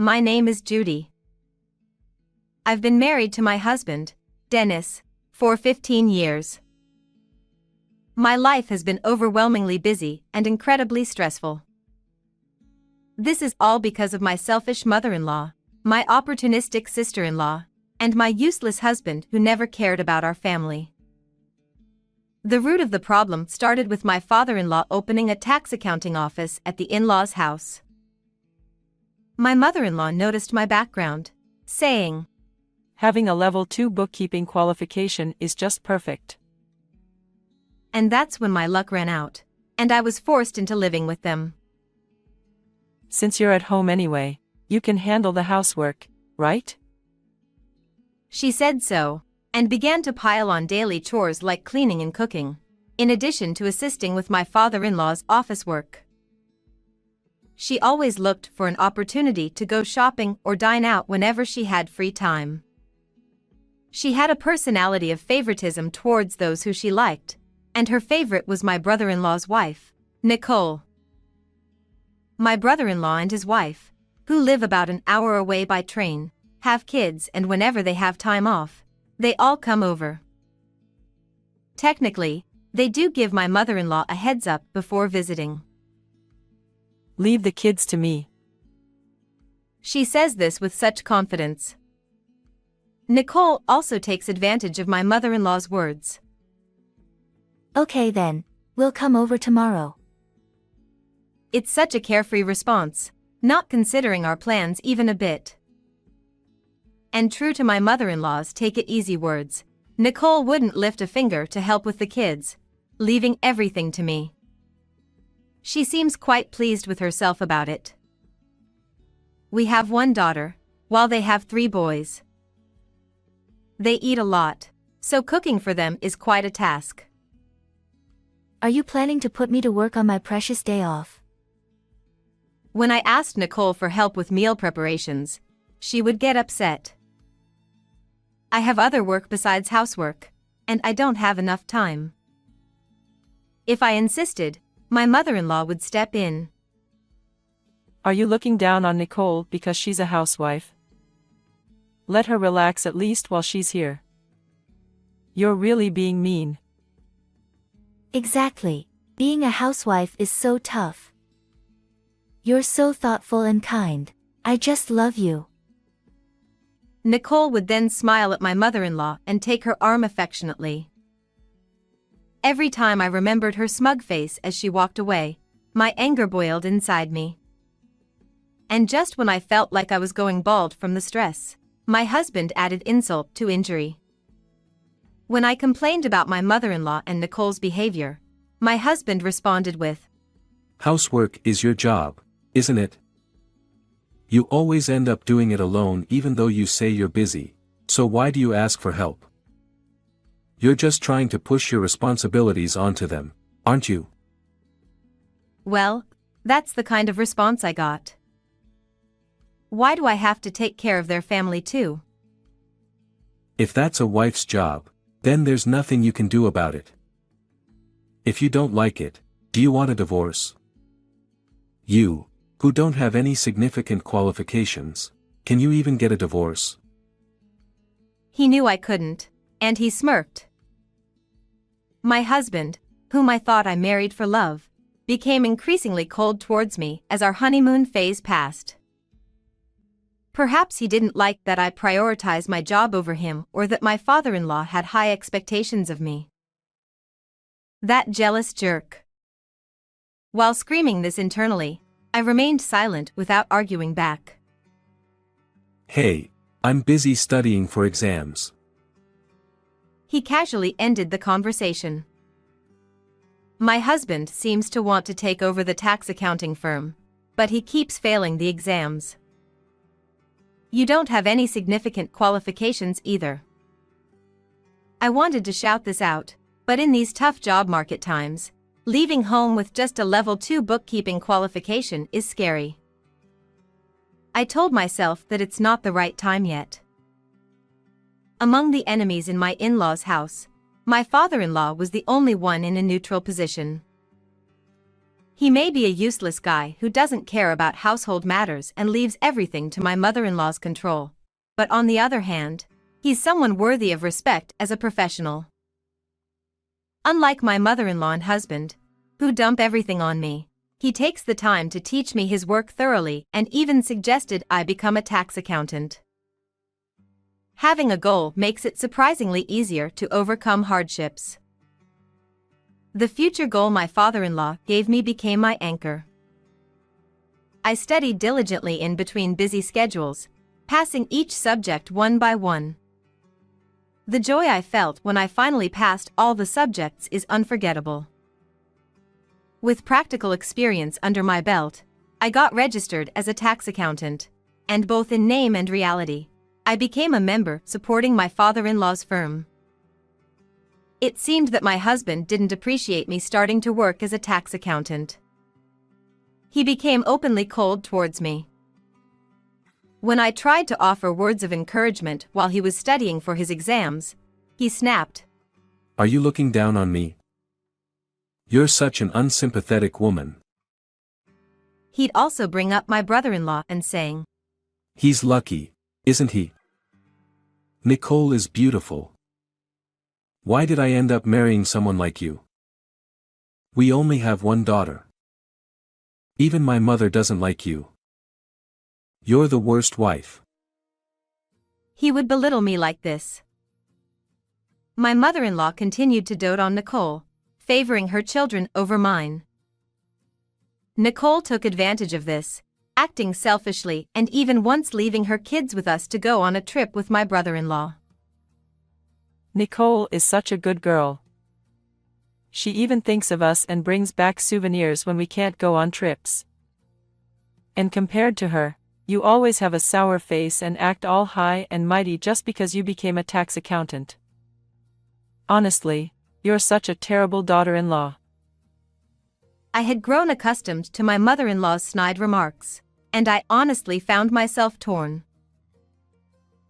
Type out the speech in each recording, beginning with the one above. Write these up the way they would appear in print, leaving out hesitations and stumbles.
My name is Judy. I've been married to my husband, Dennis, for 15 years. My life has been overwhelmingly busy and incredibly stressful. This is all because of my selfish mother-in-law, my opportunistic sister-in-law, and my useless husband who never cared about our family. The root of the problem started with my father-in-law opening a tax accounting office at the in-laws' house. My mother-in-law noticed my background, saying, "Having a level 2 bookkeeping qualification is just perfect." And that's when my luck ran out, and I was forced into living with them. "Since you're at home anyway, you can handle the housework, right?" She said so, and began to pile on daily chores like cleaning and cooking, in addition to assisting with my father-in-law's office work. She always looked for an opportunity to go shopping or dine out whenever she had free time. She had a personality of favoritism towards those who she liked, and her favorite was my brother-in-law's wife, Nicole. My brother-in-law and his wife, who live about an hour away by train, have kids, and whenever they have time off, they all come over. Technically, they do give my mother-in-law a heads up before visiting. "Leave the kids to me." She says this with such confidence. Nicole also takes advantage of my mother-in-law's words. "Okay then, we'll come over tomorrow." It's such a carefree response, not considering our plans even a bit. And true to my mother-in-law's take-it-easy words, Nicole wouldn't lift a finger to help with the kids, leaving everything to me. She seems quite pleased with herself about it. We have one daughter, while they have 3 boys. They eat a lot, so cooking for them is quite a task. "Are you planning to put me to work on my precious day off?" When I asked Nicole for help with meal preparations, she would get upset. I have other work besides housework, and I don't have enough time. If I insisted, my mother-in-law would step in. "Are you looking down on Nicole because she's a housewife? Let her relax at least while she's here. You're really being mean." "Exactly. Being a housewife is so tough. You're so thoughtful and kind. I just love you." Nicole would then smile at my mother-in-law and take her arm affectionately. Every time I remembered her smug face as she walked away, my anger boiled inside me. And just when I felt like I was going bald from the stress, my husband added insult to injury. When I complained about my mother-in-law and Nicole's behavior, my husband responded with, "Housework is your job, isn't it? You always end up doing it alone even though you say you're busy, so why do you ask for help? You're just trying to push your responsibilities onto them, aren't you?" Well, that's the kind of response I got. Why do I have to take care of their family too? If that's a wife's job, then there's nothing you can do about it. If you don't like it, do you want a divorce? You, who don't have any significant qualifications, can you even get a divorce? He knew I couldn't, and he smirked. My husband, whom I thought I married for love, became increasingly cold towards me as our honeymoon phase passed. Perhaps he didn't like that I prioritized my job over him, or that my father-in-law had high expectations of me. That jealous jerk. While screaming this internally, I remained silent without arguing back. "Hey, I'm busy studying for exams." He casually ended the conversation. My husband seems to want to take over the tax accounting firm, but he keeps failing the exams. You don't have any significant qualifications either. I wanted to shout this out, but in these tough job market times, leaving home with just a level 2 bookkeeping qualification is scary. I told myself that it's not the right time yet. Among the enemies in my in-laws' house, my father-in-law was the only one in a neutral position. He may be a useless guy who doesn't care about household matters and leaves everything to my mother-in-law's control. But on the other hand, he's someone worthy of respect as a professional. Unlike my mother-in-law and husband, who dump everything on me, he takes the time to teach me his work thoroughly and even suggested I become a tax accountant. Having a goal makes it surprisingly easier to overcome hardships. The future goal my father-in-law gave me became my anchor. I studied diligently in between busy schedules, passing each subject one by one. The joy I felt when I finally passed all the subjects is unforgettable. With practical experience under my belt, I got registered as a tax accountant, and both in name and reality, I became a member supporting my father-in-law's firm. It seemed that my husband didn't appreciate me starting to work as a tax accountant. He became openly cold towards me. When I tried to offer words of encouragement while he was studying for his exams, he snapped. Are you looking down on me? You're such an unsympathetic woman. He'd also bring up my brother-in-law and saying, He's lucky, isn't he? Nicole is beautiful. Why did I end up marrying someone like you? We only have one daughter. Even my mother doesn't like you. You're the worst wife. He would belittle me like this. My mother-in-law continued to dote on Nicole, favoring her children over mine. Nicole took advantage of this, acting selfishly and even once leaving her kids with us to go on a trip with my brother-in-law. Nicole is such a good girl. She even thinks of us and brings back souvenirs when we can't go on trips. And compared to her, you always have a sour face and act all high and mighty just because you became a tax accountant. Honestly, you're such a terrible daughter-in-law. I had grown accustomed to my mother-in-law's snide remarks, and I honestly found myself torn.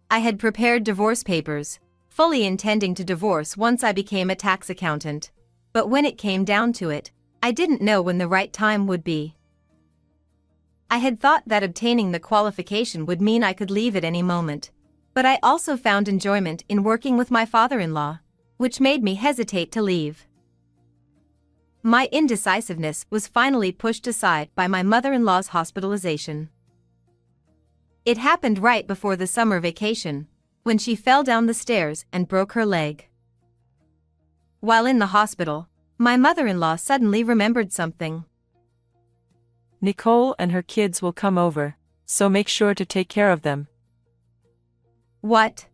I had prepared divorce papers, fully intending to divorce once I became a tax accountant, but when it came down to it, I didn't know when the right time would be. I had thought that obtaining the qualification would mean I could leave at any moment, but I also found enjoyment in working with my father-in-law, which made me hesitate to leave. My indecisiveness was finally pushed aside by my mother-in-law's hospitalization. It happened right before the summer vacation, when she fell down the stairs and broke her leg. While in the hospital, my mother-in-law suddenly remembered something. Nicole and her kids will come over, so make sure to take care of them. What?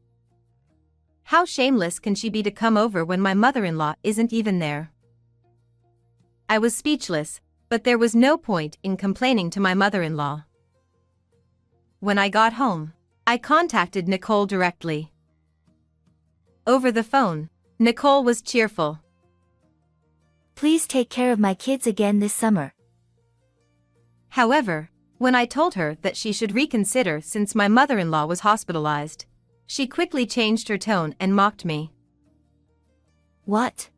How shameless can she be to come over when my mother-in-law isn't even there? I was speechless, but there was no point in complaining to my mother-in-law. When I got home, I contacted Nicole directly. Over the phone, Nicole was cheerful. Please take care of my kids again this summer. However, when I told her that she should reconsider since my mother-in-law was hospitalized, she quickly changed her tone and mocked me. What?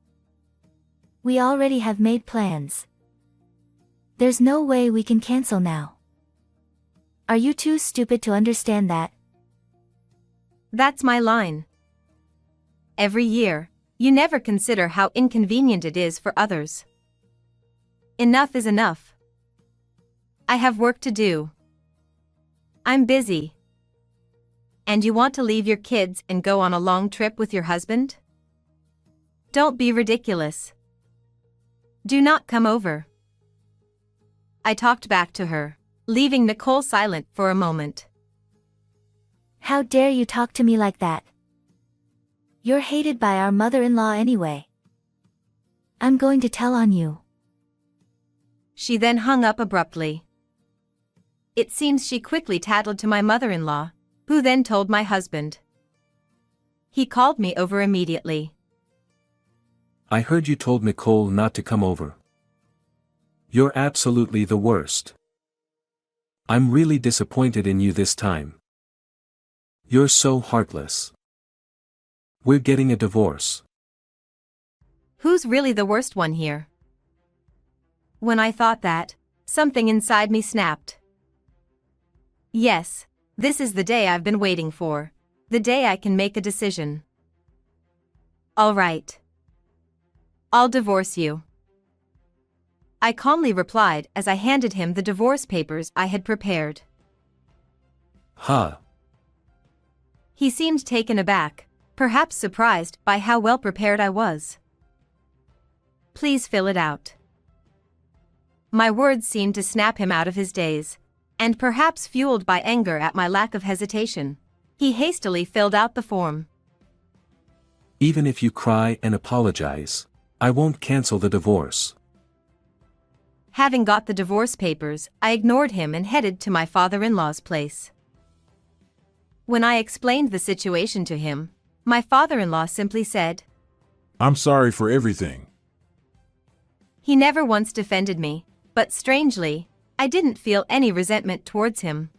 We already have made plans. There's no way we can cancel now. Are you too stupid to understand that? That's my line. Every year, you never consider how inconvenient it is for others. Enough is enough. I have work to do. I'm busy. And you want to leave your kids and go on a long trip with your husband? Don't be ridiculous. Do not come over. I talked back to her, leaving Nicole silent for a moment. How dare you talk to me like that? You're hated by our mother-in-law anyway. I'm going to tell on you. She then hung up abruptly. It seems she quickly tattled to my mother-in-law, who then told my husband. He called me over immediately. I heard you told Nicole not to come over. You're absolutely the worst. I'm really disappointed in you this time. You're so heartless. We're getting a divorce. Who's really the worst one here? When I thought that, something inside me snapped. Yes, this is the day I've been waiting for. The day I can make a decision. All right. I'll divorce you. I calmly replied as I handed him the divorce papers I had prepared. Huh. He seemed taken aback, perhaps surprised by how well prepared I was. Please fill it out. My words seemed to snap him out of his daze, and perhaps fueled by anger at my lack of hesitation, he hastily filled out the form. Even if you cry and apologize, I won't cancel the divorce. Having got the divorce papers, I ignored him and headed to my father-in-law's place. When I explained the situation to him, my father-in-law simply said, "I'm sorry for everything." He never once defended me, but strangely, I didn't feel any resentment towards him.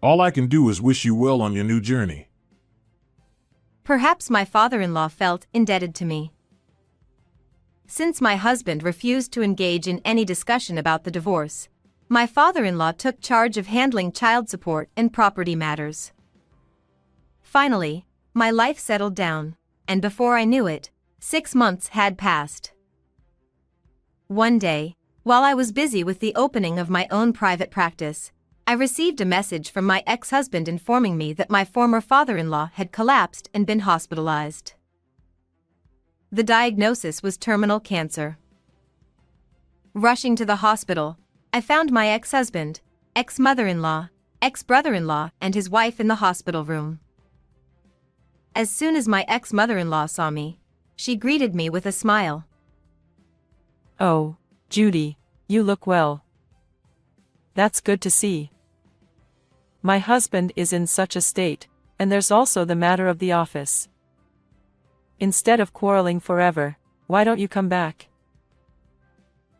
"All I can do is wish you well on your new journey." Perhaps my father-in-law felt indebted to me. Since my husband refused to engage in any discussion about the divorce, my father-in-law took charge of handling child support and property matters. Finally, my life settled down, and before I knew it, 6 months had passed. One day, while I was busy with the opening of my own private practice, I received a message from my ex-husband informing me that my former father-in-law had collapsed and been hospitalized. The diagnosis was terminal cancer. Rushing to the hospital, I found my ex-husband, ex-mother-in-law, ex-brother-in-law, and his wife in the hospital room. As soon as my ex-mother-in-law saw me, she greeted me with a smile. Oh, Judy, you look well. That's good to see. My husband is in such a state, and there's also the matter of the office. Instead of quarreling forever, why don't you come back?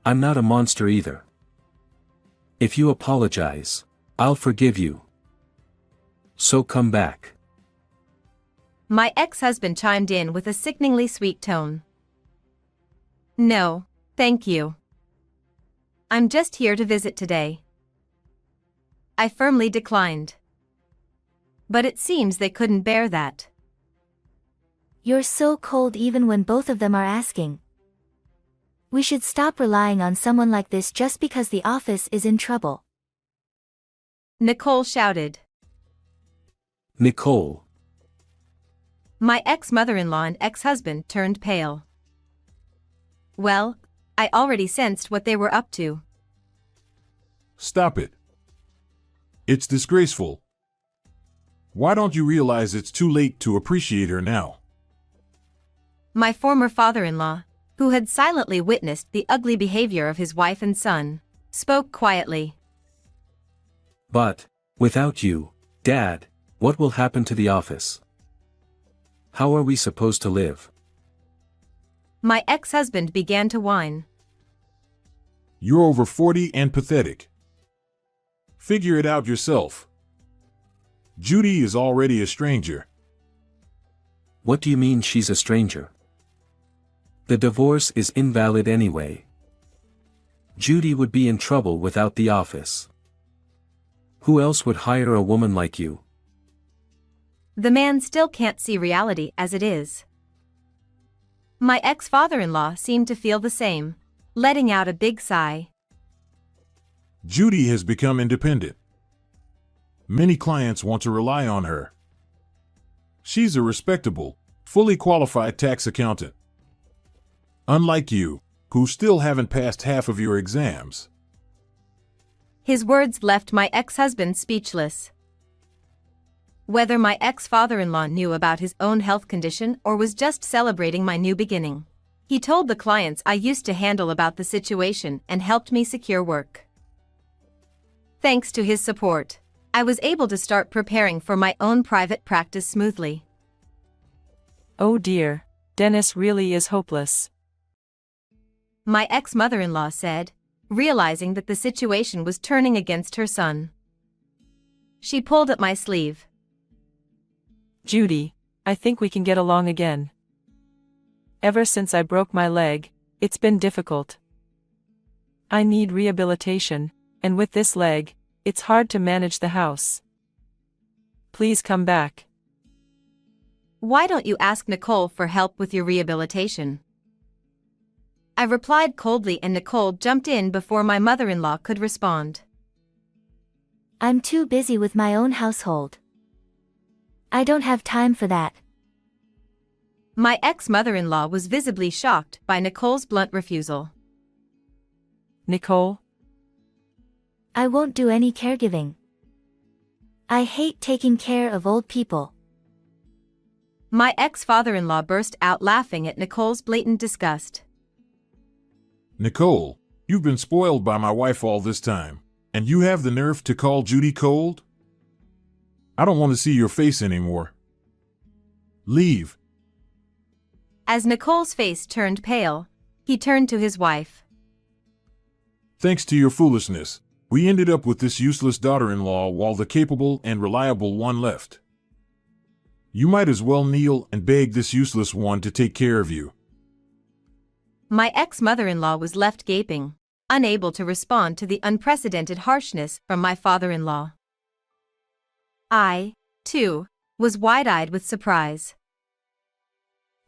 I'm not a monster either. If you apologize, I'll forgive you. So come back. My ex-husband chimed in with a sickeningly sweet tone. No, thank you. I'm just here to visit today. I firmly declined. But it seems they couldn't bear that. You're so cold even when both of them are asking. We should stop relying on someone like this just because the office is in trouble. Nicole shouted. Nicole. My ex-mother-in-law and ex-husband turned pale. Well, I already sensed what they were up to. Stop it. It's disgraceful. Why don't you realize it's too late to appreciate her now? My former father-in-law, who had silently witnessed the ugly behavior of his wife and son, spoke quietly. But, without you, Dad, what will happen to the office? How are we supposed to live? My ex-husband began to whine. You're over 40 and pathetic. Figure it out yourself. Judy is already a stranger. What do you mean she's a stranger? The divorce is invalid anyway. Judy would be in trouble without the office. Who else would hire a woman like you? The man still can't see reality as it is. My ex-father-in-law seemed to feel the same, letting out a big sigh. Judy has become independent. Many clients want to rely on her. She's a respectable, fully qualified tax accountant. Unlike you, who still haven't passed half of your exams. His words left my ex-husband speechless. Whether my ex-father-in-law knew about his own health condition or was just celebrating my new beginning, he told the clients I used to handle about the situation and helped me secure work. Thanks to his support, I was able to start preparing for my own private practice smoothly. Oh dear, Dennis really is hopeless. My ex-mother-in-law said, realizing that the situation was turning against her son. She pulled at my sleeve. Judy, I think we can get along again. Ever since I broke my leg, it's been difficult. I need rehabilitation, and with this leg, it's hard to manage the house. Please come back. Why don't you ask Nicole for help with your rehabilitation? I replied coldly, and Nicole jumped in before my mother-in-law could respond. I'm too busy with my own household. I don't have time for that. My ex-mother-in-law was visibly shocked by Nicole's blunt refusal. Nicole? I won't do any caregiving. I hate taking care of old people. My ex-father-in-law burst out laughing at Nicole's blatant disgust. Nicole, you've been spoiled by my wife all this time, and you have the nerve to call Judy cold? I don't want to see your face anymore. Leave. As Nicole's face turned pale, he turned to his wife. Thanks to your foolishness, we ended up with this useless daughter-in-law while the capable and reliable one left. You might as well kneel and beg this useless one to take care of you. My ex-mother-in-law was left gaping, unable to respond to the unprecedented harshness from my father-in-law. I, too, was wide-eyed with surprise.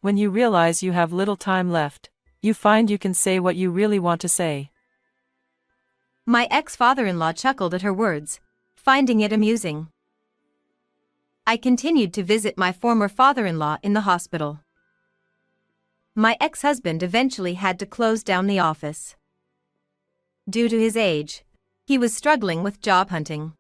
When you realize you have little time left, you find you can say what you really want to say. My ex-father-in-law chuckled at her words, finding it amusing. I continued to visit my former father-in-law in the hospital. My ex-husband eventually had to close down the office. Due to his age, he was struggling with job hunting.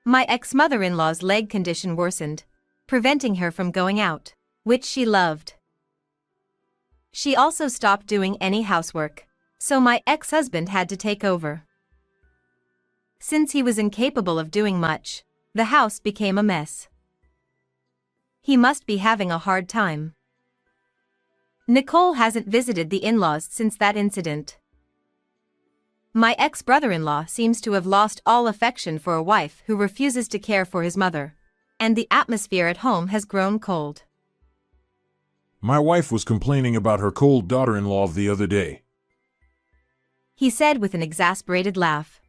My ex-mother-in-law's leg condition worsened, preventing her from going out, which she loved. She also stopped doing any housework, so my ex-husband had to take over. Since he was incapable of doing much, the house became a mess. He must be having a hard time. Nicole hasn't visited the in-laws since that incident. My ex-brother-in-law seems to have lost all affection for a wife who refuses to care for his mother, and the atmosphere at home has grown cold. My wife was complaining about her cold daughter-in-law the other day. He said with an exasperated laugh.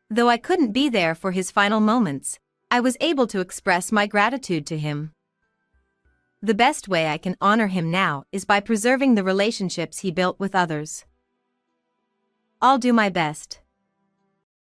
Though I couldn't be there for his final moments, I was able to express my gratitude to him. The best way I can honor him now is by preserving the relationships he built with others. I'll do my best.